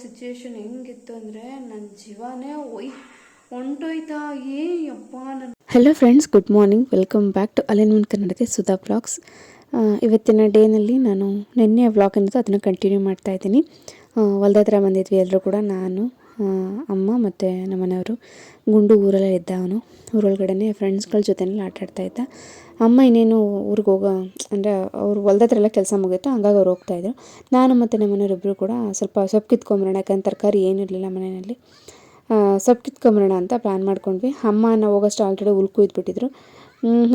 Situation ಹೆಂಗಿತ್ತು ಅಂದರೆ ನನ್ನ ಜೀವನೇ ಹೊಂಟೋಯ್ತಾ ಯಪ್ಪ ನನ್ನ. Hello friends, good morning. Welcome back to alignment Kannadathi Sudha vlogs. ಇವತ್ತಿನ ಡೇನಲ್ಲಿ ನಾನು ನಿನ್ನೆ ವ್ಲಾಗ್ ಅನ್ನೋದು ಅದನ್ನು ಕಂಟಿನ್ಯೂ ಮಾಡ್ತಾ ಇದ್ದೀನಿ. ಹೊಲ್ದ ಹತ್ರ ಬಂದಿದ್ವಿ ಎಲ್ಲರೂ ಕೂಡ, ನಾನು ಅಮ್ಮ ಮತ್ತು ನಮ್ಮನೆಯವರು. ಗುಂಡು ಊರಲ್ಲೇ ಇದ್ದ, ಅವನು ಊರೊಳಗಡೆ ಫ್ರೆಂಡ್ಸ್ಗಳ ಜೊತೆನೆಲ್ಲ ಆಟಾಡ್ತಾ ಇದ್ದ. ಅಮ್ಮ ಇನ್ನೇನು ಊರಿಗೆ ಅಂದರೆ ಅವ್ರು ಹೊಲ್ದ ಹತ್ರ ಎಲ್ಲ ಕೆಲಸ ಮುಗಿಯಿತು, ಹಂಗಾಗಿ ಅವ್ರು ಹೋಗ್ತಾಯಿದ್ರು. ನಾನು ಮತ್ತು ನಮ್ಮನೆಯವರಿಬ್ಬರು ಕೂಡ ಸ್ವಲ್ಪ ಸೊಪ್ಪು ಕಿತ್ಕೊಂಬರೋಣ, ಯಾಕಂದ್ರೆ ತರಕಾರಿ ಏನೂ ಇರಲಿಲ್ಲ ಮನೆಯಲ್ಲಿ. ಸೊಪ್ಪು ಕಿತ್ಕೊಂಬರೋಣ ಅಂತ ಪ್ಲ್ಯಾನ್ ಮಾಡ್ಕೊಂಡ್ವಿ. ಅಮ್ಮ ನಾವು ಹೋಗೋಷ್ಟು ಆಲ್ರೆಡಿ ಹುಲ್ ಕುಯ್ದುಬಿಟ್ಟಿದ್ರು.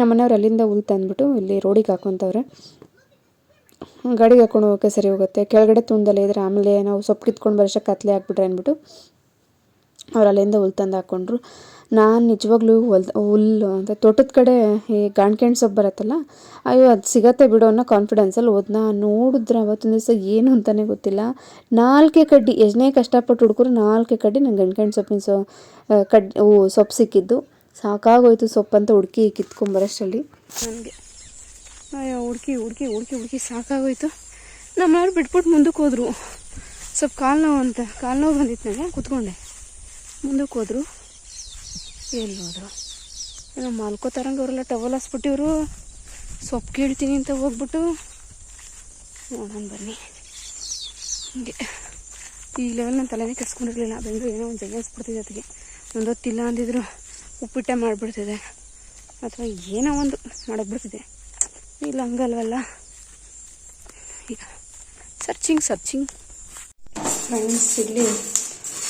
ನಮ್ಮನೆಯವ್ರು ಅಲ್ಲಿಂದ ಹುಲ್ ತಂದುಬಿಟ್ಟು ಇಲ್ಲಿ ರೋಡಿಗೆ ಹಾಕ್ಕೊತವ್ರೆ. ಗಾಡಿಗೆ ಹಾಕ್ಕೊಂಡು ಹೋಗೋಕ್ಕೆ ಸರಿ ಹೋಗುತ್ತೆ, ಕೆಳಗಡೆ ತುಂಡಲ್ಲೇ ಇದ್ರೆ ಆಮೇಲೆ ನಾವು ಸೊಪ್ಪು ಕಿತ್ಕೊಂಡು ಬರೋಷ್ಟು ಕತ್ಲೆ ಹಾಕ್ಬಿಟ್ರೆ ಅಂದ್ಬಿಟ್ಟು ಅವ್ರು ಅಲ್ಲಿಂದ ಹುಲ್ ತಂದು ಹಾಕ್ಕೊಂಡ್ರು. ನಾನು ನಿಜವಾಗ್ಲೂ ಹುಲ್ಲು ಅಂತ ತೋಟದ ಕಡೆ ಈ ಗಾಣ್ಕೆಣ್ ಸೊಪ್ಪು ಬರುತ್ತಲ್ಲ, ಅಯ್ಯೋ ಅದು ಸಿಗತ್ತೆ ಬಿಡೋ ಅನ್ನೋ ಕಾನ್ಫಿಡೆನ್ಸಲ್ಲಿ ಹೋದ್ನ. ನೋಡಿದ್ರೆ ಅವತ್ತೊಂದು ದಿವಸ ಏನು ಅಂತಲೇ ಗೊತ್ತಿಲ್ಲ, 4 ಕಡ್ಡಿ, ಎಷ್ಟನೇ ಕಷ್ಟಪಟ್ಟು ಹುಡುಗರು 4 ಕಡ್ಡಿ ನಂಗೆ ಗಾಣ್ಕೆಣ್ ಸೊಪ್ಪಿನ ಸೊಪ್ಪು ಸಿಕ್ಕಿದ್ದು. ಸಾಕಾಗೋಯ್ತು ಸೊಪ್ಪಂತ ಹುಡುಕಿ ಕಿತ್ಕೊಂಬರೋಷ್ಟರಲ್ಲಿ ನನಗೆ. ಅಯ್ಯೋ ಹುಡುಕಿ ಸಾಕಾಗೋಯ್ತು. ನಮ್ಮವ್ರು ಬಿಟ್ಬಿಟ್ಟು ಮುಂದಕ್ಕೆ ಹೋದ್ರು. ಸ್ವಲ್ಪ ಕಾಲು ನೋವು ಬಂದಿತ್ತು ನನಗೆ, ಕೂತ್ಕೊಂಡೆ. ಮುಂದಕ್ಕೆ ಹೋದ್ರು, ಎಲ್ಲಿ ಹೋದ್ರು ಏನೋ ಮಾಲ್ಕೋತಾರಂಗೆ ಅವರೆಲ್ಲ ಟವಲ್ ಹಾಸ್ಬಿಟ್ಟಿವ್ರು. ಸೊಪ್ಪು ಕೇಳ್ತೀನಿ ಅಂತ ಹೋಗ್ಬಿಟ್ಟು ನೋಡೋಣ ಬನ್ನಿ. ಹೀಗೆ ಈ ಲೆವೆಲ್ ನನ್ನ ತಲೆನೇ ಕೆಸ್ಕೊಂಡಿರಲಿಲ್ಲ. ಬೆಂದು ಏನೋ ಒಂದು ಜಗ ಅನ್ಸ್ಬಿಡ್ತಿದೆ ಅದಕ್ಕೆ. ಒಂದೊತ್ತಿಲ್ಲ ಅಂದಿದ್ರು ಉಪ್ಪಿಟ್ಟೆ ಮಾಡಿಬಿಡ್ತಿದೆ ಅಥವಾ ಏನೋ ಒಂದು ಮಾಡೋಕ್ಬಿಡ್ತಿದೆ. ಇಲ್ಲ ಹಂಗಲ್ವಲ್ಲ. ಈಗ ಸರ್ಚಿಂಗ್ ಫ್ರೆಂಡ್ಸ್, ಇಲ್ಲಿ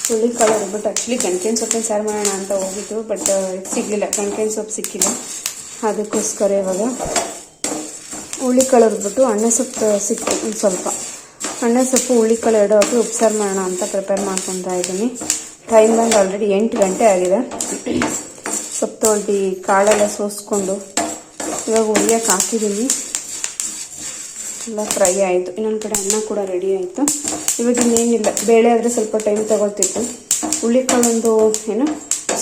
ಹುಳ್ಳಿಕಾಳು ಬಟ್ ಆ್ಯಕ್ಚುಲಿ ಗಂಟೆನ ಸೊಪ್ಪಿನ ಸಾರು ಮಾಡೋಣ ಅಂತ ಹೋಗಿದ್ದು, ಬಟ್ ಸಿಗಲಿಲ್ಲ, ಗಂಟೆನ ಸೊಪ್ಪು ಸಿಕ್ಕಿಲ್ಲ. ಅದಕ್ಕೋಸ್ಕರ ಇವಾಗ ಹುಳ್ಳಿಕಾಳು ಹುರಿದ್ಬಿಟ್ಟು ಅಣ್ಣೆ ಸೊಪ್ಪು ಸಿಕ್ತು ಒಂದು ಸ್ವಲ್ಪ. ಅಣ್ಣೆ ಸೊಪ್ಪು ಹುಳ್ಳಿಕಾಳು ಎರಡು ಹಾಕಿ ಉಪ್ಸಾರು ಮಾಡೋಣ ಅಂತ ಪ್ರಿಪೇರ್ ಮಾಡ್ಕೊತಾ ಇದ್ದೀನಿ. ಟೈಮ್ ಬಂದು ಆಲ್ರೆಡಿ 8 ಗಂಟೆ ಆಗಿದೆ. ಸೊಪ್ಪು ತೊಳ್ದು ಕಾಳೆಲ್ಲ ಸೋಸ್ಕೊಂಡು ಇವಾಗ ಹುರಿಯೋಕೆ ಹಾಕಿದ್ದೀನಿ. ಎಲ್ಲ ಫ್ರೈ ಆಯಿತು. ಇನ್ನೊಂದು ಕಡೆ ಅನ್ನ ಕೂಡ ರೆಡಿ ಆಯಿತು. ಇವಾಗ ಇನ್ನೇನಿಲ್ಲ, ಬೇಳೆ ಆದರೆ ಸ್ವಲ್ಪ ಟೈಮ್ ತಗೊಳ್ತಿತ್ತು. ಹುಳ್ಳಿಕಾಳೊಂದು ಏನು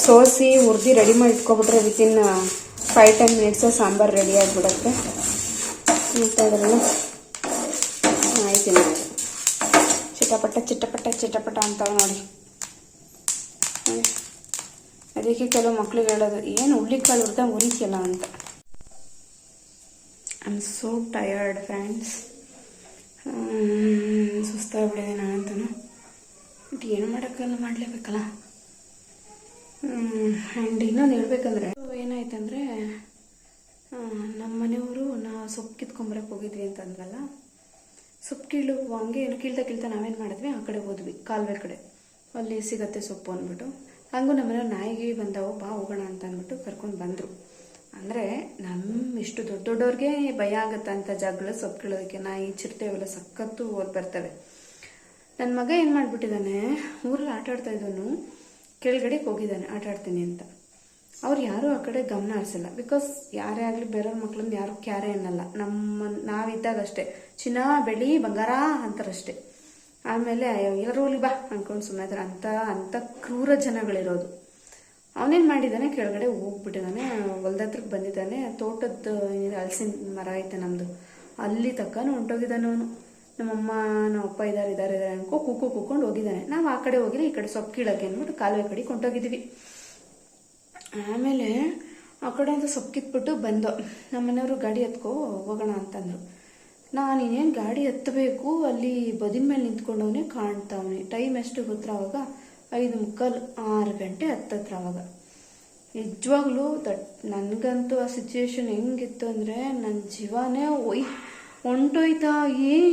ಸೋಸಿ ಹುರಿದು ರೆಡಿ ಮಾಡಿ ಇಟ್ಕೊಬಿಟ್ರೆ ವಿತಿನ್ 5-10 ಮಿನಿಟ್ಸು ಸಾಂಬಾರು ರೆಡಿ ಆಗಿಬಿಡುತ್ತೆ. ಮತ್ತು ಅದರಲ್ಲಿ ಆಯ್ತು, ಚಿಟಪಟ ಅಂತಾವೆ ನೋಡಿ. ಅದಕ್ಕೆ ಕೆಲವು ಮಕ್ಳಿಗೆ ಹೇಳೋದು, ಏನು ಹುಳ್ಳಿಕಾಳು ಹುರಿದಂಗೆ ಹುರಿತಿಯಲ್ಲ ಅಂತ. I am so tired friends. ಸುಸ್ತಾಗ್ಬಿಟ್ಟಿದೆ ನಾನಂತೂ. ಬಟ್ ಏನು ಮಾಡೋಕ್ಕಲ್ಲ, ಮಾಡಲೇಬೇಕಲ್ಲ. ಆ್ಯಂಡ್ ಇನ್ನೊಂದು ಹೇಳ್ಬೇಕಂದ್ರೆ ಏನಾಯ್ತಂದರೆ, ನಮ್ಮ ಮನೆಯವರು ಸೊಪ್ಪು ಕಿತ್ಕೊಂಬರಕ್ಕೆ ಹೋಗಿದ್ವಿ ಅಂತ ಅಂದ್ವಲ್ಲ, ಸೊಪ್ಪು ಹಂಗೆ ಏನು ಕೀಳ್ತಾ ನಾವೇನು ಮಾಡಿದ್ವಿ, ಆ ಕಡೆ ಹೋದ್ವಿ, ಕಾಲುವೆ ಕಡೆ. ಅಲ್ಲಿ ಸಿಗತ್ತೆ ಸೊಪ್ಪು ಅಂದ್ಬಿಟ್ಟು. ಹಂಗೂ ನಮ್ಮನೆಯವ್ರು ನಾಯಿಗೆ ಬಂದವು, ಬಾ ಹೋಗೋಣ ಅಂತ ಅಂದ್ಬಿಟ್ಟು ಕರ್ಕೊಂಡು ಬಂದರು. ಅಂದರೆ ಇಷ್ಟು ದೊಡ್ಡವ್ರಿಗೆ ಭಯ ಆಗುತ್ತೆ ಅಂತ ಜಾಗಗಳು ಸೊಪ್ಪು ಕೀಳೋದಕ್ಕೆ. ನಾಯಿ, ಚಿರತೆ ಅವೆಲ್ಲ ಸಖತ್ತು ಓದಿ ಬರ್ತವೆ. ನನ್ನ ಮಗ ಏನು ಮಾಡಿಬಿಟ್ಟಿದ್ದಾನೆ, ಊರಲ್ಲಿ ಆಟಾಡ್ತಾ ಇದ್ದವನು ಕೆಳಗಡೆಗೆ ಹೋಗಿದ್ದಾನೆ ಆಟಾಡ್ತೀನಿ ಅಂತ. ಅವ್ರು ಯಾರೂ ಆ ಕಡೆ ಗಮನ ಹರಿಸಲ್ಲ. ಬಿಕಾಸ್ ಯಾರೇ ಆಗಲಿ ಬೇರೆಯವ್ರ ಮಕ್ಳನ್ನ ಯಾರು ಕ್ಯಾರೆ ಅನ್ನಲ್ಲ. ನಾವಿದ್ದಾಗ ಅಷ್ಟೇ ಚಿನ್ನ ಬೆಳ್ಳಿ ಬಂಗಾರ ಅಂತಾರಷ್ಟೇ. ಆಮೇಲೆ ಎಲ್ಲರೂ ಹೋಗ್ಲಿ ಬಾ ಅಂದ್ಕೊಂಡು ಸುಮ್ಮನೆ ಇದ್ದಾರೆ. ಅಂಥ ಕ್ರೂರ ಜನಗಳಿರೋದು. ಅವನೇನು ಮಾಡಿದ್ದಾನೆ, ಕೆಳಗಡೆ ಹೋಗ್ಬಿಟ್ಟಿದ್ದಾನೆ, ಹೊಲ್ದ ಹತ್ರಕ್ಕೆ ಬಂದಿದ್ದಾನೆ. ತೋಟದ ಹಲಸಿನ ಮರ ಐತೆ ನಮ್ಮದು, ಅಲ್ಲಿ ತಕ್ಕನೂ ಹೊಂಟೋಗಿದ್ದಾನೆ ಅವನು. ನಮ್ಮಮ್ಮ ನಮ್ಮಪ್ಪ ಇದ್ದಾರೆ ಅನ್ಕೋ ಕೂಕೊಂಡು ಹೋಗಿದ್ದಾನೆ. ನಾವು ಆ ಕಡೆ ಹೋಗಿಲ್ಲ, ಈ ಕಡೆ ಸೊಪ್ಪು ಕೀಳಕ್ಕೆ ಅಂದ್ಬಿಟ್ಟು ಕಾಲುವೆ ಕಡೆ ಕೊಂಟೋಗಿದ್ದೀವಿ. ಆಮೇಲೆ ಆ ಕಡೆಯಿಂದ ಸೊಪ್ಪು ಕಿತ್ಬಿಟ್ಟು ಬಂದೋ. ನಮ್ಮ ಮನೆಯವರು ಗಾಡಿ ಹತ್ಕೋ ಹೋಗೋಣ ಅಂತಂದರು. ನಾನು ಇನ್ನೇನು ಗಾಡಿ ಹತ್ತಬೇಕು, ಅಲ್ಲಿ ಬದಿನ ಮೇಲೆ ನಿಂತ್ಕೊಂಡವನೇ ಕಾಣ್ತಾವನೆ. ಟೈಮ್ ಎಷ್ಟು ಗೊತ್ತರ ಅವಾಗ 5:45-6 ಗಂಟೆ ಹತ್ತತ್ರ. ಅವಾಗ ನಿಜವಾಗ್ಲೂ ನನಗಂತೂ ಆ ಸಿಚುವೇಶನ್ ಹೆಂಗಿತ್ತು ಅಂದರೆ ನನ್ನ ಜೀವನೇ ಹೊಂಟೋಯ್ತಾ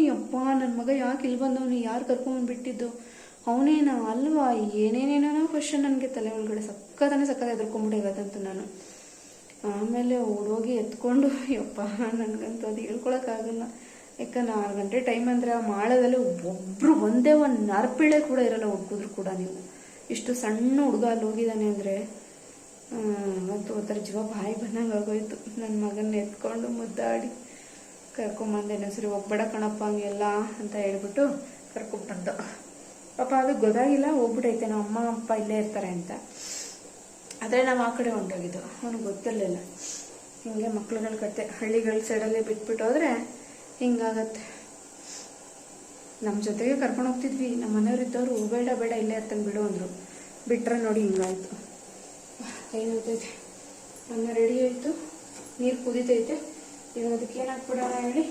ಯಪ್ಪ ನನ್ನ ಮಗ ಯಾಕೆ ಇಲ್ಲಿ ಬಂದವನು, ಯಾರು ಕರ್ಕೊಂಡ್ಬಿಟ್ಟಿದ್ದು, ಅವನೇನಾ ಅಲ್ವಾ, ಏನೇನೇನೋ ಕ್ವಶನ್ ನನಗೆ ತಲೆ ಒಳಗಡೆ ಸಕ್ಕತ್ತ ಎದ್ಕೊಂಡ್ಬಿಟ್ಟಿರೋದಂತ ನಾನು. ಆಮೇಲೆ ಓಡೋಗಿ ಎತ್ಕೊಂಡು ಯಪ್ಪ ನನಗಂತೂ ಅದು ಹೇಳ್ಕೊಳಕ್ಕಾಗಲ್ಲ. ಯಾಕಂದ್ರೆ 6 ಗಂಟೆ ಟೈಮ್ ಅಂದರೆ ಆ ಮಾಳದಲ್ಲಿ ಒಂದೇ ಒಂದು ನರಪಿಳೆ ಕೂಡ ಇರಲ್ಲ, ಹುಡುಗಿದ್ರು ಕೂಡ. ನೀವು ಇಷ್ಟು ಸಣ್ಣ ಹುಡುಗ ಅಲ್ಲಿ ಹೋಗಿದ್ದಾನೆ ಅಂದರೆ ಮತ್ತು ಒಂಥರ ಜೀವ ಬಾಯಿ ಬಂದಂಗೆ ಆಗೋಯ್ತು. ನನ್ನ ಮಗನ್ನ ಎತ್ಕೊಂಡು ಮುದ್ದಾಡಿ ಕರ್ಕೊಂಬಂದೆ. ಸರಿ ಹೋಗ್ಬೇಡ ಕಣಪ್ಪ ಹಂಗೆಲ್ಲ ಅಂತ ಹೇಳ್ಬಿಟ್ಟು ಕರ್ಕೊಂಡ್ಬಂದು. ಪಾಪ ಅದು ಗೊತ್ತಾಗಿಲ್ಲ, ಹೋಗ್ಬಿಟ್ಟೈತೆ ನಮ್ಮ ಅಮ್ಮ ಅಪ್ಪ ಇಲ್ಲೇ ಇರ್ತಾರೆ ಅಂತ. ಆದರೆ ನಾವು ಆ ಕಡೆ ಹೊಂಟೋಗಿದ್ದು, ಅವನಿಗೆ ಗೊತ್ತಿರಲಿಲ್ಲ. ಹಿಂಗೆ ಮಕ್ಳುಗಳ ಕತೆ ಹಳ್ಳಿಗಳ ಸೈಡಲ್ಲಿ ಬಿಟ್ಬಿಟ್ಟು ಹೋದರೆ ಹಿಂಗಾಗತ್ತೆ. ನಮ್ಮ ಜೊತೆಗೆ ಕರ್ಕೊಂಡು ಹೋಗ್ತಿದ್ವಿ. ನಮ್ಮ ಮನೆಯವ್ರು ಇದ್ದವರು ಬೇಡ ಬೇಡ ಇಲ್ಲೇ ಇರ್ತಂಗೆ ಬಿಡು ಅಂದರು. ಬಿಟ್ರೆ ನೋಡಿ ಹಿಂಗಾಯ್ತು. ಕೈ ನೋಯ್ತೈತೆ. ಅನ್ನ ರೆಡಿ ಆಯಿತು, ನೀರು ಕುದೀತೈತೆ. ಇವಾಗ ಅದಕ್ಕೆ ಏನು ಹಾಕ್ಬಿಡೋಣ ಹೇಳಿ,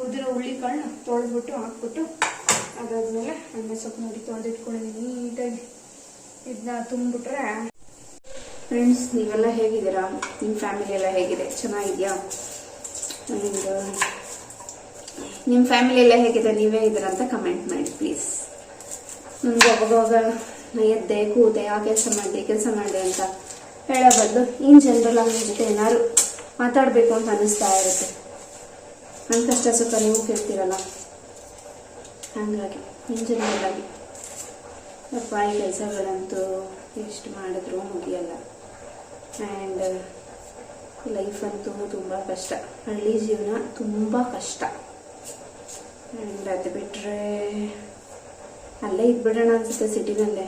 ಉದ್ದಿರೋ ಹುಳ್ಳಿಕಾಳನ್ನ ತೊಳೆದ್ಬಿಟ್ಟು ಹಾಕ್ಬಿಟ್ಟು ಅದಾದಮೇಲೆ ಅನ್ನ ಸೊಪ್ಪು ನೋಡಿ ತೊಳೆದಿಟ್ಕೊಂಡಿದ್ದೀನಿ ನೀಟಾಗಿ. ಇದನ್ನ ತುಂಬಿಬಿಟ್ರೆ. ಫ್ರೆಂಡ್ಸ್, ನೀವೆಲ್ಲ ಹೇಗಿದ್ದೀರಾ? ನಿಮ್ಮ ಫ್ಯಾಮಿಲಿ ಎಲ್ಲ ಹೇಗಿದೆ? ಚೆನ್ನಾಗಿದೆಯಾ? ನಿಮ್ಮ ಫ್ಯಾಮಿಲಿ ಎಲ್ಲ ಹೇಗಿದೆ? ನೀವೇ ಇದ್ದೀರಾ ಅಂತ ಕಮೆಂಟ್ ಮಾಡಿ ಪ್ಲೀಸ್. ನನಗೆ ಅವಾಗವಾಗ ಎದ್ದೆ ಕೂತೆ ಆ ಕೆಲಸ ಮಾಡಿದೆ ಅಂತ ಹೇಳೋ ಬದಲು ಇನ್ನು ಜನರಲ್ ಆಗಿ ಜೊತೆ ಏನಾದ್ರು ಮಾತಾಡಬೇಕು ಅಂತ ಅನ್ನಿಸ್ತಾ ಇರುತ್ತೆ. ನನ್ನ ಕಷ್ಟ ಸುಖ ನೀವು ಕೇಳ್ತೀರಲ್ಲ, ಹಾಗಾಗಿ ಇನ್ನು ಜನರಲ್ ಆಗಿ ಅಪ್ಪ ಈ ಕೆಲಸಗಳಂತೂ ಎಷ್ಟು ಮಾಡಿದ್ರೂ ಮುಗಿಯಲ್ಲ. ಆ್ಯಂಡ್ ಲೈಫ್ ಅಂತೂ ತುಂಬ ಕಷ್ಟ. ಹಳ್ಳಿ ಜೀವನ ತುಂಬ ಕಷ್ಟ. ಆ್ಯಂಡ್ ಅದು ಬಿಟ್ಟರೆ ಅಲ್ಲೇ ಇದ್ಬಿಡೋಣ ಅನ್ಸುತ್ತೆ ಸಿಟಿನಲ್ಲೇ.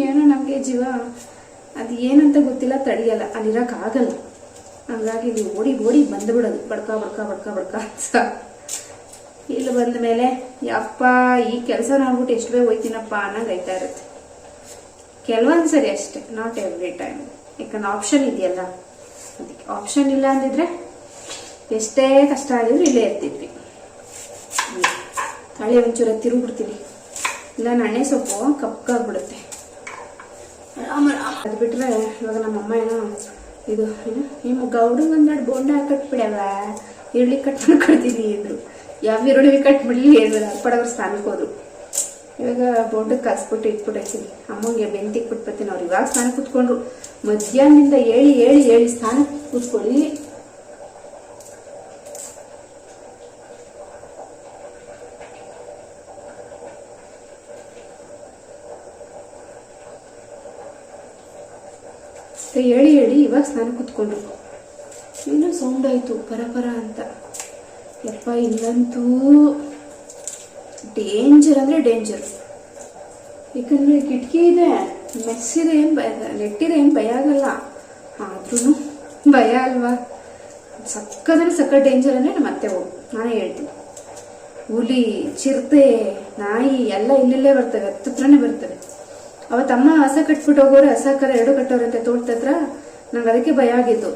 ಏನೋ ನಮಗೆ ಜೀವ ಅದು ಏನಂತ ಗೊತ್ತಿಲ್ಲ, ತಡೆಯಲ್ಲ, ಅಲ್ಲಿರೋಕ್ಕಾಗಲ್ಲ. ಹಾಗಾಗಿ ಇಲ್ಲಿ ಓಡಿ ಬಂದುಬಿಡೋದು, ಬಡ್ಕ ಅಂತ. ಇಲ್ಲಿ ಬಂದ ಮೇಲೆ ಯಪ್ಪ ಈ ಕೆಲಸ ನೋಡ್ಬಿಟ್ಟು ಎಷ್ಟು ಬೇಗ ಹೋಯ್ತೀನಪ್ಪ ಅನ್ನೋದು ಆಯ್ತಾ ಇರುತ್ತೆ. ಕೆಲವೊಂದು ಸರಿ ಅಷ್ಟೇ, ನಾಟ್ ಎವ್ರಿ ಟೈಮ್. ಯಾಕಂದ್ರೆ ಆಪ್ಷನ್ ಇದೆಯಲ್ಲ, ಅದಕ್ಕೆ. ಆಪ್ಷನ್ ಇಲ್ಲ ಅಂದಿದ್ರೆ ಎಷ್ಟೇ ಕಷ್ಟ ಆಗಿದ್ರು ಇಲ್ಲೇ ಇರ್ತಿದ್ವಿ. ತಳೆ ಒಂಚೂರ ತಿರುಗ್ಬಿಡ್ತೀನಿ, ಇಲ್ಲ ಎಣ್ಣೆ ಸೊಪ್ಪು ಕಪ್ಪಾಗ್ಬಿಡುತ್ತೆ. ಅದು ಬಿಟ್ರೆ ಇವಾಗ ನಮ್ಮಮ್ಮ ಏನೋ ಇದು ನಿಮ್ಮ ಗೌಡಂಗೆ ಅಂದ್ಬಿಟ್ಟು ಬೋಂಡ ಕಟ್ಬಿಡವ, ಈರುಳ್ಳಿ ಕಟ್ ಮಾಡ್ಕೊಡ್ತೀನಿ ಅಂದರು. ಯಾವ ಈರುಳ್ಳಿ ಕಟ್ಬಿಡ್ಲಿ ಪಡಗರು ಸ್ನಾನಕ್ಕೆ ಹೋದ್ರು. ಇವಾಗ ಬೋಂಡಕ್ಕೆ ಕಲ್ಸ್ಬಿಟ್ಟು ಇಟ್ಬಿಟ್ಟೈತೀನಿ. ಅಮ್ಮಂಗೆ ಬೆಂತಿಗೆ ಬಿಟ್ಬಿಡ್ತೀನಿ. ಅವ್ರು ಇವಾಗ ಸ್ನಾನ ಕೂತ್ಕೊಂಡ್ರು. ಮಧ್ಯಾಹ್ನದಿಂದ ಹೇಳಿ ಸ್ನಾನಕ್ಕೆ ಕೂತ್ಕೊಳ್ಳಿ. ಹೇಳಿ ಇವಾಗ ಸ್ನಾನ ಕೂತ್ಕೊಂಡ್ರು. ಏನೋ ಸೌಂಡ್ ಆಯಿತು ಪರ ಅಂತ. ಯಪ್ಪ ಇಲ್ಲಂತೂ ಡೇಂಜರ್ ಅಂದರೆ ಡೇಂಜರ್. ಯಾಕಂದರೆ ಕಿಟಕಿ ಇದೆ, ಮೆಸ್ಸಿದೆ, ಏನು ಭಯ, ನೆಟ್ಟಿದೆ, ಏನು ಭಯ ಆಗಲ್ಲ. ಆದ್ರೂ ಭಯ ಅಲ್ವಾ. ಸಕ್ಕ ಡೇಂಜರ್ ಅಂದರೆ ನಮ್ಮ ಅತ್ತೆ ಹೋಗು. ನಾನೇ ಹೇಳ್ತೀನಿ, ಹುಲಿ, ಚಿರತೆ, ನಾಯಿ ಎಲ್ಲ ಇಲ್ಲೇ ಬರ್ತವೆ, ಹತ್ರನೇ ಬರ್ತವೆ. ಅವತ್ತಮ್ಮ ಹಸ ಕಟ್ಬಿಟ್ಟು ಹೋಗೋರೆ, ಹಸ ಕರ ಎರಡು ಕಟ್ಟೋರಂತೆ ತೋಟದ ಹತ್ರ. ನಂಗೆ ಅದಕ್ಕೆ ಭಯ ಆಗಿದ್ದು.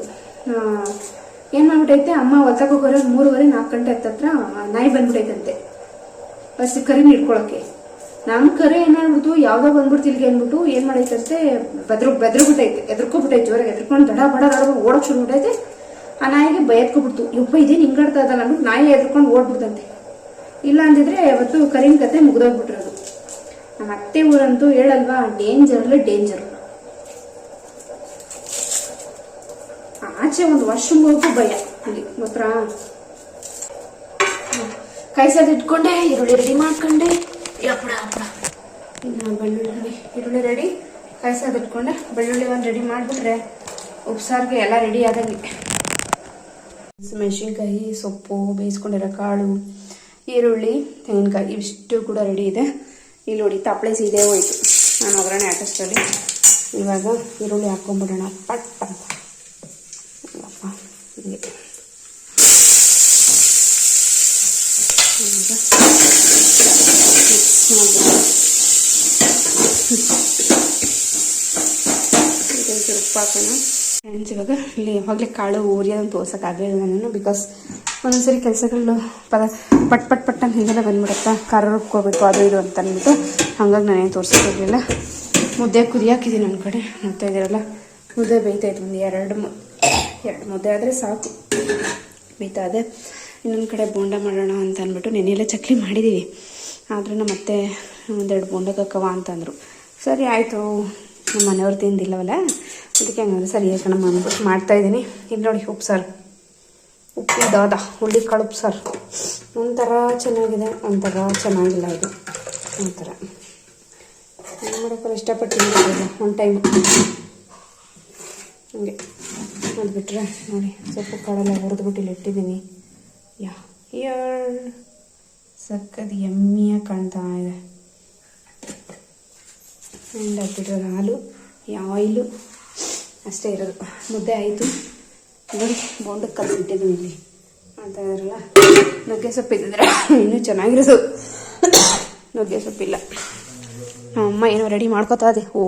ಏನು ಮಾಡ್ಬಿಟ್ಟೈತೆ, ಅಮ್ಮ ಹೊಲ್ತಕ್ಕೆ ಹೋಗೋರೆ 3:30-4 ಗಂಟೆ ಹತ್ತತ್ರ ನಾಯಿ ಬಂದ್ಬಿಟ್ಟೈತಂತೆ ಹಸಿ ಕರಿನ ಹಿಡ್ಕೊಳಕ್ಕೆ. ನಮ್ಮ ಕರೆ ಏನು ಮಾಡ್ಬಿಡ್ತು, ಯಾವುದೋ ಬಂದ್ಬಿಡ್ತು ಇಲ್ಲಿಗೆ ಅಂದ್ಬಿಟ್ಟು ಏನು ಮಾಡೈತಂತೆ, ಬೆದ್ರುಬಿಟ್ಟೈತೆ, ಎದ್ರಕೊಬಿಟ್ಟೈತೆ, ಜೋರಾಗಿ ಎದ್ರಕೊಂಡು ದಡ ಓಡೋಕೆ ಶುರು ಬಿಟ್ಟೈತೆ. ಆ ನಾಯಿಗೆ ಭಯತ್ಕೊಬಿಡ್ತು. ಯಪ್ಪ ಇದೇನು ಹಿಂಗಾಡ್ತಾ ಇದ್ದಲ್ಲ ಅಂದ್ಬಿಟ್ಟು ನಾಯಿ ಎದ್ರಕೊಂಡು ಓಡ್ಬಿಡ್ತಂತೆ. ಇಲ್ಲ ಅಂದಿದ್ರೆ ಅವತ್ತು ಕರಿನ ಕತೆ ಮುಗ್ದೋಗ್ಬಿಟ್ರದು. ನಮ್ಮ ಅತ್ತೆ ಊರಂತೂ ಹೇಳಲ್ವಾ, ಡೇಂಜರು. ಆಚೆ ಒಂದು ವರ್ಷಮವರೆಗೂ ಭಯ ಇಲ್ಲಿ ಗೊತ್ತಾ. ಕಾಯಿಸೋದು ಇಟ್ಕೊಂಡೆ, ಈರುಳ್ಳಿ ರೆಡಿ ಮಾಡ್ಕೊಂಡೆ. ಇನ್ನು ಈರುಳ್ಳಿ ರೆಡಿ, ಕಾಯಿಸೋದು ಇಟ್ಕೊಂಡೆ. ಬೆಳ್ಳುಳ್ಳಿ ಒಂದು ರೆಡಿ ಮಾಡಿಬಿಟ್ರೆ ಉಪ್ಸಾರಿಗೆ ಎಲ್ಲ ರೆಡಿ ಆದಂಗೆ. ಮೆಣಸಿನ್ಕಾಯಿ, ಸೊಪ್ಪು, ಬೇಯಿಸ್ಕೊಂಡಿರೋ ಕಾಳು, ಈರುಳ್ಳಿ, ತೆಂಗಿನಕಾಯಿ ಇವಿಷ್ಟು ಕೂಡ ರೆಡಿ ಇದೆ. ಇಲ್ಲಿ ನೋಡಿ ತಪ್ಪಳೆ ಸೀದೆ ಹೋಯ್ತು. ನಾನು ಒಗ್ಗರಣೆ ಹಾಕಿಸ್ಕೊಳ್ಳಿ. ಇವಾಗ ಈರುಳ್ಳಿ ಹಾಕ್ಕೊಂಡ್ಬಿಡೋಣ ಪಟ್ ಅಂತ. ಹಿಂಗೆ ಉಪ್ಪು ಹಾಕೋಣ. ಫ್ರೆಂಡ್ಸ್, ಇವಾಗ ಇಲ್ಲಿ ಯಾವಾಗಲೇ ಕಾಳು ಊರಿಯೋದಂತ ತೋರ್ಸೋಕ್ಕಾಗಲಿಲ್ಲ ನಾನು. ಬಿಕಾಸ್ ಒಂದೊಂದ್ಸರಿ ಕೆಲಸಗಳು ಪಟ್ ಅಂತ ಹಿಂಗೆಲ್ಲ ಬಂದ್ಬಿಡುತ್ತಾ, ಖಾರ ರುಬ್ಕೋಬೇಕು ಅದು ಇದು ಅಂತ ಅಂದ್ಬಿಟ್ಟು. ಹಾಗಾಗಿ ನಾನೇನು ತೋರ್ಸೋಕ್ಕಾಗಲಿಲ್ಲ. ಮುದ್ದೆ ಕುದಿಯಾಕಿದ್ದೀನಿ ನನ್ನ ಕಡೆ. ನೋಡ್ತಾ ಇದ್ದೀರಲ್ಲ, ಮುದ್ದೆ ಬೇಯ್ತಾಯಿತ್ತು. ಒಂದು ಎರಡು ಮುದ್ದೆ ಆದರೆ ಸಾಕು, ಬೇಯ್ತಾ ಇದೆ. ಇನ್ನೊಂದು ಕಡೆ ಬೋಂಡ ಮಾಡೋಣ ಅಂತ ಅಂದ್ಬಿಟ್ಟು ನೆನೆಯೆಲ್ಲ ಚಕ್ಲಿ ಮಾಡಿದ್ದೀವಿ. ಆದ್ರೂ ಮತ್ತೆ ಒಂದೆರಡು ಬೋಂಡಕ್ಕೆ ಹಾಕವ ಅಂತಂದರು. ಸರಿ ಆಯಿತು, ನಮ್ಮ ಮನೆಯವ್ರು ತಿಂದಿಲ್ಲವಲ್ಲ, ಅದಕ್ಕೆ ಹಂಗಂದ್ರೆ ಸರಿ ಕಣಮ್ಮ ಅಂದ್ಬಿಟ್ಟು ಮಾಡ್ತಾಯಿದ್ದೀನಿ. ಇಲ್ಲಿ ನೋಡಿ ಉಪ್ಸಾರು, ಉಪ್ಪಿದಾದ ಹುಳ್ಳಿಕಾಳು ಉಪ್ಸಾರು. ಒಂಥರ ಚೆನ್ನಾಗಿದೆ, ಒಂಥರ ಚೆನ್ನಾಗಿಲ್ಲ. ಇದು ಒಂಥರ ಏನು ಮಾಡೋಕ್ಕಲ್ಲ, ಇಷ್ಟಪಟ್ಟಿದ್ದೀನಿ ಒಂದು ಟೈಮ್ ಹಂಗೆ. ಅದು ಬಿಟ್ಟರೆ ನೋಡಿ ಸೊಪ್ಪು ಕಾಳೆಲ್ಲ ಹುರಿದ್ಬಿಟ್ಟು ಇಲ್ಲಿ ಇಟ್ಟಿದ್ದೀನಿ. ಸಕ್ಕದ ಎಮ್ಮಿಯಾಗಿ ಕಾಣ್ತಾ ಇದೆ. ಆ್ಯಂಡ್ ಅದು ಬಿಟ್ಟರೆ ಹಾಲು, ಆಯಿಲು ಅಷ್ಟೇ ಇರೋದು. ಮುದ್ದೆ ಆಯಿತು ನೋಡಿ, ಬೋಂಡಕ್ಕೆ ಕಲಿಸಿಟ್ಟಿದ್ದೀನಿ ಇಲ್ಲಿ ಅಂತ ಇರಲ್ಲ. ನುಗ್ಗೆ ಸೊಪ್ಪು ಇದ್ದಿದ್ರೆ ಇನ್ನೂ ಚೆನ್ನಾಗಿರೋದು. ನುಗ್ಗೆ ಸೊಪ್ಪಿಲ್ಲ. ಅಮ್ಮ ಏನೋ ರೆಡಿ ಮಾಡ್ಕೋತಾ ಇದೆ. ಓ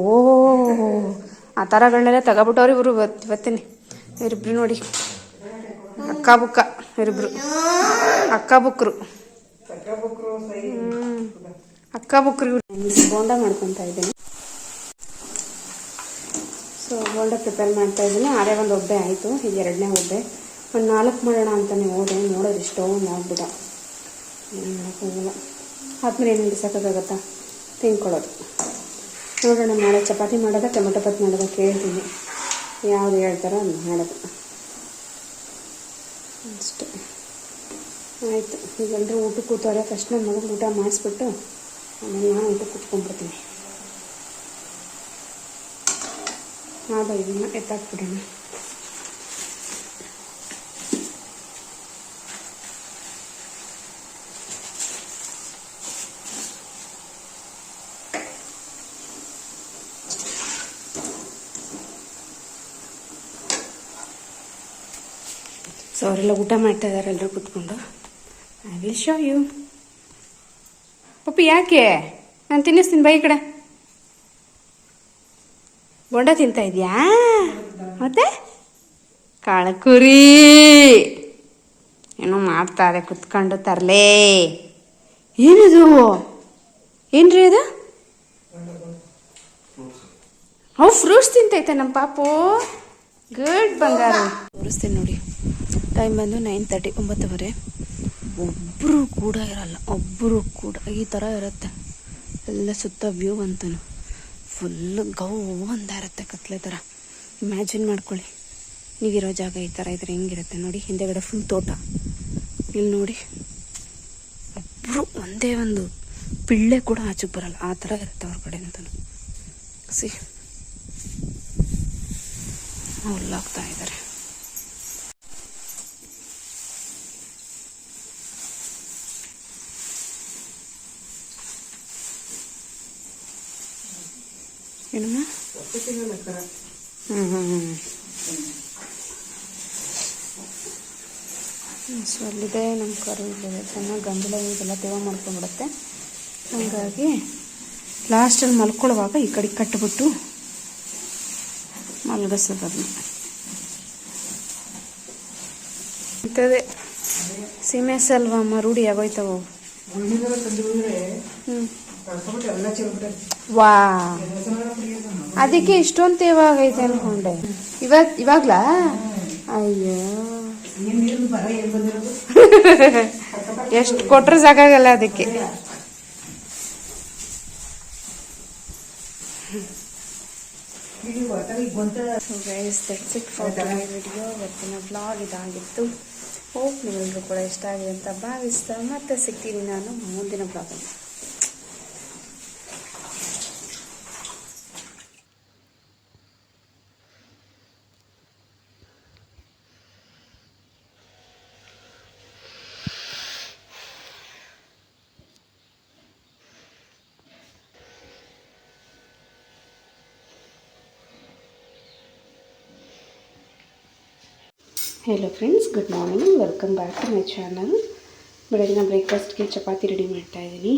ಆ ಥರಗಳನ್ನೆಲ್ಲ ತಗೊಬಿಟ್ಟವ್ರು ಇವರು ಇವತ್ತೇನೆ. ಇವರಿಬ್ರು ನೋಡಿ ಅಕ್ಕ ಬುಕ್ಕ, ಇವರಿಬ್ರು ಅಕ್ಕ ಬುಕ್ರು. ಅಕ್ಕ ಬುಕ್ರು ಇವ್ರು. ಬೋಂಡ ಮಾಡ್ಕೊತಾ ಇದ್ದೀನಿ. ಸೊ ಬೋಂಡ ಪ್ರಿಪೇರ್ ಮಾಡ್ತಾ ಇದ್ದೀನಿ. ಆರೇ ಒಂದು ಒಬ್ಬೆ ಆಯಿತು, ಇದು ಎರಡನೇ ಒಬ್ಬೆ. ಒಂದು 4 ಮಾಡೋಣ ಅಂತಲೇ ಹೋದೆ, ನೋಡೋದು ಇಷ್ಟೊಂದು ಆಗ್ಬಿಡ. ಏನು ಮಾಡೋಕ್ಕಾಗಲ್ಲ. ಆದ್ಮೇಲೆ ಏನು ಬಿಡಿಸೋಕ್ಕಾಗತ್ತಾ, ತಿನ್ಕೊಳ್ಳೋದು. ನೋಡೋಣ ನಾಳೆ ಚಪಾತಿ ಮಾಡೋದ ಟೊಮೆಟೊ ಬಾತ್ ಮಾಡೋದ ಕೇಳ್ತೀನಿ, ಯಾವುದು ಹೇಳ್ತಾರೋ ಅದು ಮಾಡೋದು ಅಷ್ಟೇ. ಆಯಿತು, ಈಗೆಲ್ಲರೂ ಊಟಕ್ಕೆ ಕೂತವ್ರೆ. ಫಸ್ಟ್ ನನ್ನ ಮಗನ ಊಟ ಮಾಡಿಸ್ಬಿಟ್ಟು ಆಮೇಲೆ ನಾನು ಊಟಕ್ಕೆ ಕೂತ್ಕೊಂಡ್ಬಿಡ್ತೀನಿ. ಆಗ ಇದನ್ನು ಎತ್ತಾಕ್ಬಿಡೋಣ. ಸೊ ಅವರೆಲ್ಲ ಊಟ ಮಾಡ್ತಾ ಇದ್ದಾರೆ, ಎಲ್ಲರೂ ಕೂತ್ಕೊಂಡು. I will show you. Puppy ಯಾಕೆ ನಾನು ತಿನ್ನಿಸ್ತೀನಿ, ಬೈ ಕಡೆ. ಬೋಂಡ ತಿಂತಾ ಇದೆಯಾ? ಮತ್ತೆ ಕಾಳಕುರಿ ಏನೋ ಮಾಡ್ತಾರೆ ಕುತ್ಕೊಂಡು. ತರಲೇ ಏನಿದು? ಏನ್ರಿ ಅದು? ಅವು ಫ್ರೂಟ್ಸ್ ತಿಂತೈತೆ ನಮ್ಮ ಪಾಪು. ಗುಡ್ ಬಂಗಾರ. ತೋರಿಸ್ತೀನಿ ನೋಡಿ. ಟೈಮ್ ಬಂದು 9:30, 9:30. ಒಬ್ಬರು ಕೂಡ ಇರಲ್ಲ, ಒಬ್ಬರು ಕೂಡ. ಈ ಥರ ಇರುತ್ತೆ ಎಲ್ಲ ಸುತ್ತ ವ್ಯೂ ಅಂತನು. ಫುಲ್ಲು ಗೌ ಅಂತ ಇರುತ್ತೆ, ಕತ್ಲೆ ಥರ. ಇಮ್ಯಾಜಿನ್ ಮಾಡ್ಕೊಳ್ಳಿ ನೀವಿರೋ ಜಾಗ ಈ ಥರ ಇದ್ರೆ ಹೆಂಗಿರುತ್ತೆ ನೋಡಿ. ಹಿಂದೆಗಡೆ ಫುಲ್ ತೋಟ. ಇಲ್ಲಿ ನೋಡಿ, ಒಬ್ಬರು ಒಂದೇ ಒಂದು ಪಿಳ್ಳೆ ಕೂಡ ಆಚೆಗೆ ಬರಲ್ಲ, ಆ ಥರ ಇರುತ್ತೆ ಅವ್ರ ಕಡೆ ಅಂತನು. ಸಿ ಹುಲ್ಲಾಗ್ತಾ ಇದ್ದಾರೆ. ಏನಮ್ಮ? ಸೊ ಅಲ್ಲಿದೆ ನಮ್ಮ ಕರು ಇದೆ, ಚೆನ್ನಾಗಿ ಗಂಜಲ ಇದೆಲ್ಲ ತೇವ ಮಾಡ್ಕೊಂಡ್ಬಿಡುತ್ತೆ. ಹಾಗಾಗಿ ಲಾಸ್ಟಲ್ಲಿ ಮಲ್ಕೊಳ್ಳುವಾಗ ಈ ಕಡೆ ಕಟ್ಟಿಬಿಟ್ಟು ಮಲಗಿಸೋದು ಅದನ್ನ. ಇಂಥದ್ದೇ ಸೀಮೆ ಸಲ್ವಮ್ಮ ರೂಢಿ ಆಗೋಯ್ತವು. ವಾ, ಅದಕ್ಕೆ ಇಷ್ಟೊಂದು ತೇವ ಆಗೈತೆ ಅನ್ಕೊಂಡೆ. ಇವಾಗ್ಲಾ? ಅಯ್ಯೋ, ಎಷ್ಟು ಕೊಟ್ರೆ ಸಾಕಾಗಲ್ಲ ಅದಕ್ಕೆ. Guys, that's it for today video. ಇವತ್ತಿನ ಬ್ಲಾಗ್ ಇದಾಗಿತ್ತು. ಹೋಪ್ ನಿಮ್ಮೆಲ್ಲರೂ ಕೂಡ ಇಷ್ಟ ಆಗಿದೆ ಅಂತ ಭಾವಿಸ್ತಾ ಮತ್ತೆ ಸಿಗ್ತೀನಿ ನಾನು ಮುಂದಿನ ಬ್ಲಾಗಲ್ಲಿ. Hello friends, good morning. Welcome back to my channel. ಬೆಳಗಿನ ಬ್ರೇಕ್ಫಾಸ್ಟ್ಗೆ ಚಪಾತಿ ರೆಡಿ ಮಾಡ್ತಾಯಿದ್ದೀನಿ.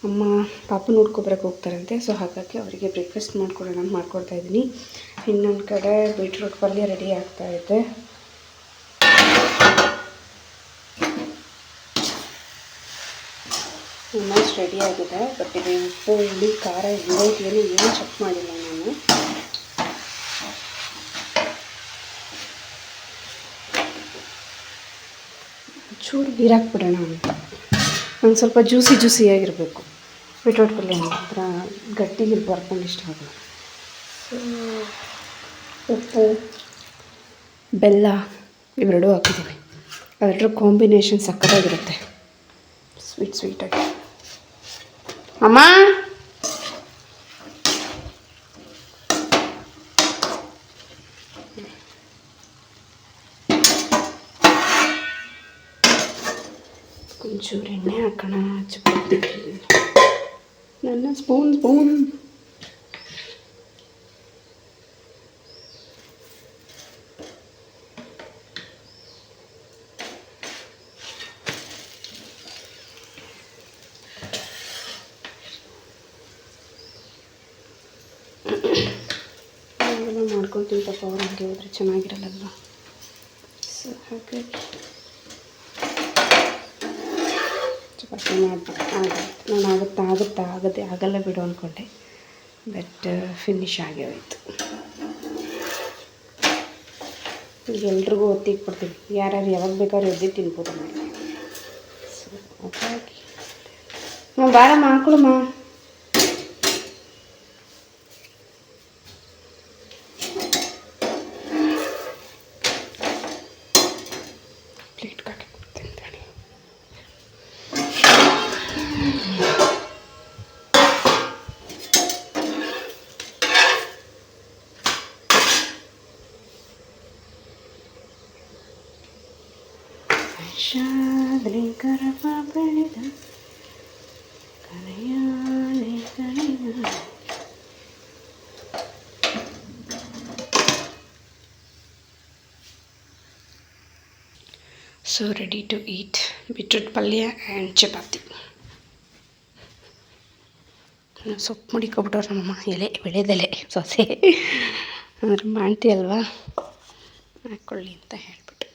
ಅಮ್ಮ ಪಾಪು ನೋಡ್ಕೊಬರಕ್ಕೆ ಹೋಗ್ತಾರಂತೆ, ಸೊ ಹಾಗಾಗಿ ಅವರಿಗೆ ಬ್ರೇಕ್ಫಾಸ್ಟ್ ಮಾಡ್ಕೊಡೋಣ ಅಂತ ಮಾಡ್ಕೊಡ್ತಾಯಿದ್ದೀನಿ. ಇನ್ನೊಂದು ಕಡೆ ಬೀಟ್ರೂಟ್ ಪಲ್ಯ ರೆಡಿ ಆಗ್ತಾಯಿದೆ. ಆಲ್ಮೋಸ್ಟ್ ರೆಡಿ ಆಗಿದೆ. ಬಟ್ ಇದು ಉಪ್ಪು ಹುಳಿ ಖಾರ ಏನು ಚೆಕ್ ಮಾಡಿಲ್ಲ ನಾನು. ಚೂರು ನೀರಾಕ್ಬಿಡೋಣ ಅಂತ. ಒಂದು ಸ್ವಲ್ಪ ಜ್ಯೂಸಿಯಾಗಿರಬೇಕು. ಬೀಟ್ರೂಟ್ ಪಲ್ಯ ಮಾತ್ರ ಗಟ್ಟಿಗಿರ್ಬಾರ್ದು, ನಂಗೆ ಇಷ್ಟ ಆಗಲ್ಲ. ಉಪ್ಪು ಬೆಲ್ಲ ಇವೆರಡೂ ಹಾಕಿದ್ದೀವಿ. ಅವೆರಡರ ಕಾಂಬಿನೇಷನ್ ಸಕ್ಕತ್ತಾಗಿರುತ್ತೆ, ಸ್ವೀಟಾಗಿ. ಅಮ್ಮ ಒಂಚೂರು ಎಣ್ಣೆ ಹಾಕೋಣ ಚಪಾತಿ. ನನ್ನ ಸ್ಪೂನ್ ಮಾಡ್ಕೊಂಡು ತಿಂತಪ್ಪ ಅವ್ರು ಹಂಗೆ ಹೋದರೆ ಚೆನ್ನಾಗಿರಲ್ಲಲ್ವ. ಸೊ ಹಾಗಾಗಿ ಚಪಾತಿ ಮಾಡಿಬಿಟ್ಟು ನಾನು ಆಗಲ್ಲ ಬಿಡು ಅಂದ್ಕೊಂಡೆ, ಬಟ್ ಫಿನಿಶ್ ಆಗೇ ಹೋಯ್ತು. ಈಗ ಎಲ್ರಿಗೂ ಒತ್ತಿಗೆ ಕೊಡ್ತೀನಿ, ಯಾರ್ಯಾರು ಯಾವಾಗ ಬೇಕಾದ್ರೂ ಎದ್ದು ತಿನ್ಬೋದು ಮಾಡಿ. ಸೊ ಹಾಗಾಗಿ ಬಾರಮ್ಮ ಹಾಕೊಳಮ್ಮ. ಪ್ಲೇಟ್ ಹಾಕಿ ಕೊಡ್ತೀನಿ ತಾನೆ. ಶಾದ್ರಿಕರಪ ಬೆಳೆದ ಕನೆಯಾಲೆ ಕನೆಯ. So ready to eat beetroot ಪಲ್ಯ ಆ್ಯಂಡ್ ಚಪಾತಿ. ಸೊಪ್ಪು ಮುಡಿಕೊಬಿಟ್ಟವ್ರು ನಮ್ಮಮ್ಮ, ಎಲೆ ಬೆಳೆದೆಲೆ ಸೊಸೆ ಅಂದ್ರೆ ಮಾಡ್ತಿ ಅಲ್ವಾ, ಹಾಕ್ಕೊಳ್ಳಿ ಅಂತ ಹೇಳ್ಬಿಟ್ಟು.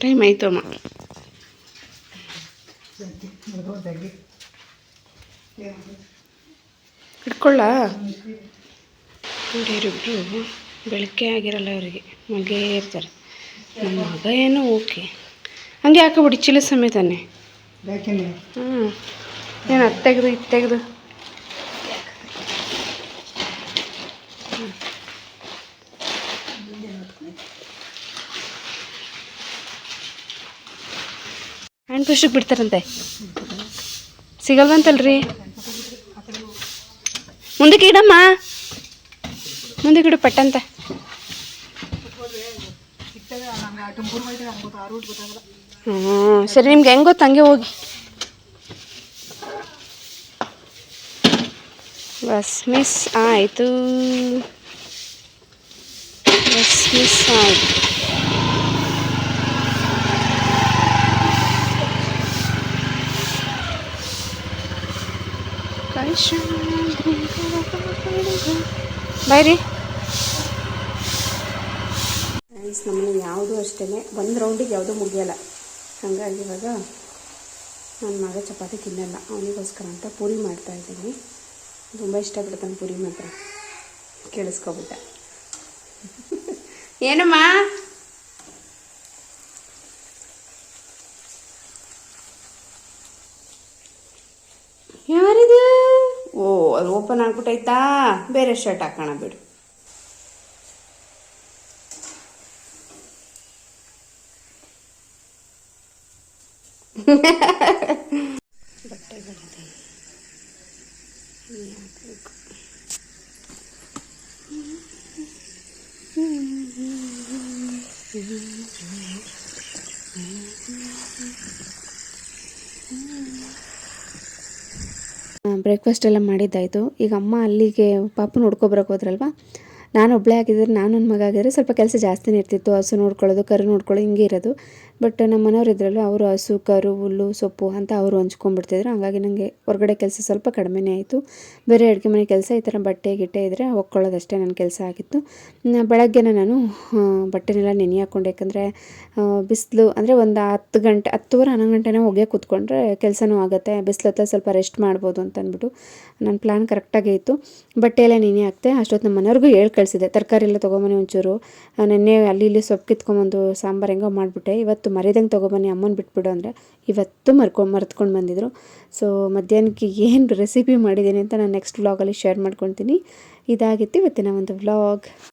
ಟೈಮ್ ಆಯಿತು ಅಮ್ಮ. ಇಟ್ಕೊಳ್ಳ ನೋಡಿ, ಇವರಿಬ್ರು ಬೆಳಕೆ ಆಗಿರಲ್ಲ ಅವರಿಗೆ, ಮಗೇ ಇರ್ತಾರೆ. ನಮ್ಮ ಮಗ ಏನೋ ಓಕೆ, ಹಂಗೆ ಹಾಕೋಬಿಡಿ ಚಿಲ್ಲಿ ಸಮೇತನೇ. ಹ್ಞೂ ಏನು ಅದು ತೆಗೆದು ಇದು ತೆಗೆದು ಹ್ಯಾಂಡ್ ವಾಶಿಗೆ ಬಿಡ್ತಾರಂತೆ, ಸಿಗಲ್ವಂತಲ್ರಿ. ಮುಂದಕ್ಕೆ ಇಡಮ್ಮ, ಮುಂದಕ್ಕೆ ಇಡು ಪಟ್ಟಂತ. ಹ್ಞೂ ಸರಿ, ನಿಮ್ಗೆ ಹೆಂಗೆ ಗೊತ್ತು ಹಂಗೆ ಹೋಗಿ. ಬಸ್ ಮಿಸ್ ಆಯಿತು, ಬಸ್ ಮಿಸ್ ಆಯಿತು. ಬಾಯ್ ರೀ. ನಮ್ಮನೆ ಯಾವುದೂ ಅಷ್ಟೇ ಒಂದು ರೌಂಡಿಗೆ ಯಾವುದೂ ಮುಗಿಯಲ್ಲ. ಹಾಗಾಗಿ ಇವಾಗ ನನ್ನ ಮಗ ಚಪಾತಿ ತಿನ್ನಲ್ಲ, ಅವನಿಗೋಸ್ಕರ ಅಂತ ಪೂರಿ ಮಾಡ್ತಾಯಿದ್ದೀನಿ. ತುಂಬ ಇಷ್ಟಪಡ್ತಾನೆ ಪೂರಿ ಮಾತ್ರ. ಕೇಳಿಸ್ಕೊಬಿಟ್ಟ. ಏನಮ್ಮ ಯಾರಿದು? ಓ ಅದು ಓಪನ್ ಆಗ್ಬಿಟ್ಟೈತಾ, ಬೇರೆ ಶರ್ಟ್ ಹಾಕೋಣ ಬಿಡು. ಬಟ್ಟೆಗಳಿದೆ ಹಾಕಬೇಕು. ಬ್ರೇಕ್ಫಾಸ್ಟ್ ಎಲ್ಲ ಮಾಡಿದ್ದಾಯಿತು. ಈಗ ಅಮ್ಮ ಅಲ್ಲಿಗೆ ಪಾಪು ನೋಡ್ಕೊಬರಕ್ಕೆ ಹೋದ್ರಲ್ವ, ನಾನು ಒಬ್ಬಳೇ ಆಗಿದ್ದರೆ, ನಾನು ನನ್ನ ಮಗ ಆಗಿದ್ರೆ ಸ್ವಲ್ಪ ಕೆಲಸ ಜಾಸ್ತಿನೇ ಇರ್ತಿತ್ತು. ಹಸು ನೋಡ್ಕೊಳ್ಳೋದು, ಕರು ನೋಡ್ಕೊಳ್ಳೋದು ಹಿಂಗೆ ಇರೋದು. ಬಟ್ ನಮ್ಮ ಮನೆಯವ್ರು ಇದ್ರಲ್ಲ, ಅವರು ಹಸು ಕರು ಹುಲ್ಲು ಸೊಪ್ಪು ಅಂತ ಅವರು ಹಂಚ್ಕೊಂಡ್ಬಿಡ್ತಿದ್ರು. ಹಾಗಾಗಿ ನನಗೆ ಹೊರಗಡೆ ಕೆಲಸ ಸ್ವಲ್ಪ ಕಡಿಮೆನೇ ಆಯಿತು. ಬೇರೆ ಅಡುಗೆ ಮನೆ ಕೆಲಸ, ಈ ಥರ ಬಟ್ಟೆ ಗಿಟ್ಟೆ ಇದ್ದರೆ ಒಕ್ಕೊಳ್ಳೋದಷ್ಟೇ ನನ್ನ ಕೆಲಸ ಆಗಿತ್ತು. ಬೆಳಗ್ಗೆನೇ ನಾನು ಬಟ್ಟೆನೆಲ್ಲ ನೆನೆ ಹಾಕ್ಕೊಂಡು, ಯಾಕಂದರೆ ಬಿಸಿಲು ಅಂದರೆ ಒಂದು 10 ಗಂಟೆ 10:30 11 ಗಂಟೆನೇ ಒಗೆ ಕೂತ್ಕೊಂಡ್ರೆ ಕೆಲಸನೂ ಆಗುತ್ತೆ, ಬಿಸಿಲತ್ತ ಸ್ವಲ್ಪ ರೆಸ್ಟ್ ಮಾಡ್ಬೋದು ಅಂತ ಅಂದ್ಬಿಟ್ಟು ನನ್ನ ಪ್ಲ್ಯಾನ್ ಕರೆಕ್ಟಾಗೇ ಇತ್ತು. ಬಟ್ಟೆ ಎಲ್ಲ ನೆನೆ ಹಾಕ್ತೆ. ಅಷ್ಟೊತ್ತು ನಮ್ಮ ಮನೆಯವ್ರಿಗೂ ಹೇಳಿ ಕಳಿಸಿದೆ, ತರಕಾರಿ ಎಲ್ಲ ತೊಗೊಂಬನ್ನಿ ಒಂಚೂರು, ನೆನ್ನೆ ಅಲ್ಲಿ ಇಲ್ಲಿ ಸೊಪ್ಪು ಕಿತ್ಕೊಂಬಂದು ಸಾಂಬಾರು ಹೆಂಗೋ ಮಾಡಿಬಿಟ್ಟೆ, ಇವತ್ತು ಮರಿದಂಗೆ ತೊಗೊಬನ್ನಿ ಅಮ್ಮನ ಬಿಟ್ಬಿಡು ಅಂದರೆ ಇವತ್ತು ಮರ್ತ್ಕೊಂಡು ಬಂದಿದ್ರು. ಸೊ ಮಧ್ಯಾಹ್ನಕ್ಕೆ ಏನು ರೆಸಿಪಿ ಮಾಡಿದ್ದೀನಿ ಅಂತ ನಾನು ನೆಕ್ಸ್ಟ್ ವ್ಲಾಗಲ್ಲಿ ಶೇರ್ ಮಾಡ್ಕೊತೀನಿ. ಇದಾಗಿತ್ತು ಇವತ್ತಿನ ಒಂದು ವ್ಲಾಗ್.